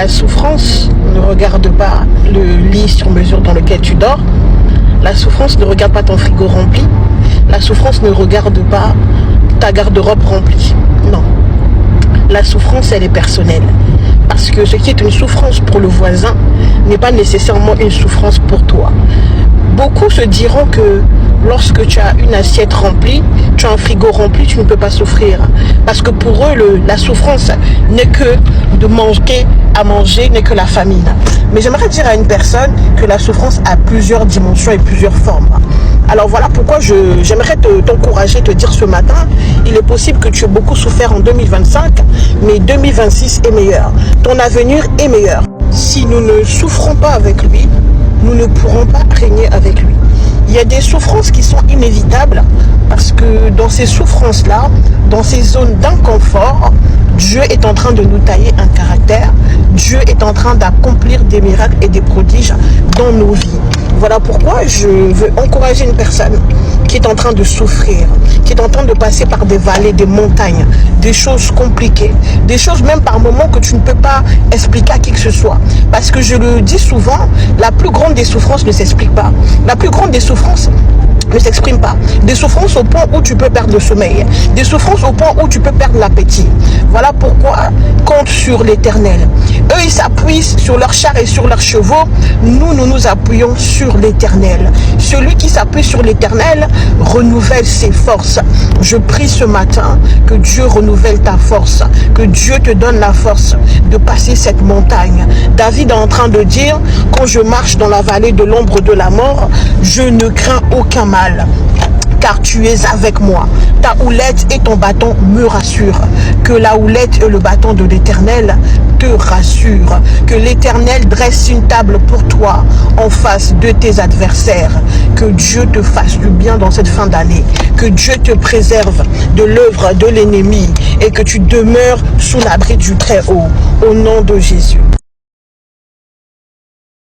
La souffrance ne regarde pas le lit sur mesure dans lequel tu dors. La souffrance ne regarde pas ton frigo rempli. La souffrance ne regarde pas ta garde-robe remplie. Non. La souffrance, elle est personnelle. Parce que ce qui est une souffrance pour le voisin n'est pas nécessairement une souffrance pour toi. Beaucoup se diront que lorsque tu as une assiette remplie, tu as un frigo rempli, tu ne peux pas souffrir. Parce que pour eux, la souffrance n'est que de manquer à manger, n'est que la famine. Mais j'aimerais dire à une personne que la souffrance a plusieurs dimensions et plusieurs formes. Alors voilà pourquoi j'aimerais t'encourager, te dire ce matin, il est possible que tu aies beaucoup souffert en 2025, mais 2026 est meilleur. Ton avenir est meilleur. Si nous ne souffrons pas avec lui, nous ne pourrons pas régner avec lui. Il y a des souffrances qui sont inévitables parce que dans ces souffrances-là, dans ces zones d'inconfort, Dieu est en train de nous tailler un caractère. Dieu est en train d'accomplir des miracles et des prodiges dans nos vies. Voilà pourquoi je veux encourager une personne qui est en train de souffrir, qui est en train de passer par des vallées, des montagnes, des choses compliquées, des choses même par moments que tu ne peux pas expliquer à qui que ce soit. Parce que je le dis souvent, la plus grande des souffrances ne s'explique pas. La plus grande des souffrances ne s'exprime pas. Des souffrances au point où tu peux perdre le sommeil. Des souffrances au point où tu peux perdre l'appétit. Voilà pourquoi compte sur l'Éternel. Eux, ils s'appuient sur leurs chars et sur leurs chevaux. Nous nous appuyons sur l'Éternel. Celui qui s'appuie sur l'Éternel renouvelle ses forces. Je prie ce matin que Dieu renouvelle ta force. Que Dieu te donne la force de passer cette montagne. David est en train de dire, quand je marche dans la vallée de l'ombre de la mort, je ne crains aucun mal. Car tu es avec moi. Ta houlette et ton bâton me rassurent. Que la houlette et le bâton de l'Éternel te rassurent. Que l'Éternel dresse une table pour toi en face de tes adversaires. Que Dieu te fasse du bien dans cette fin d'année. Que Dieu te préserve de l'œuvre de l'ennemi et que tu demeures sous l'abri du Très-Haut. Au nom de Jésus.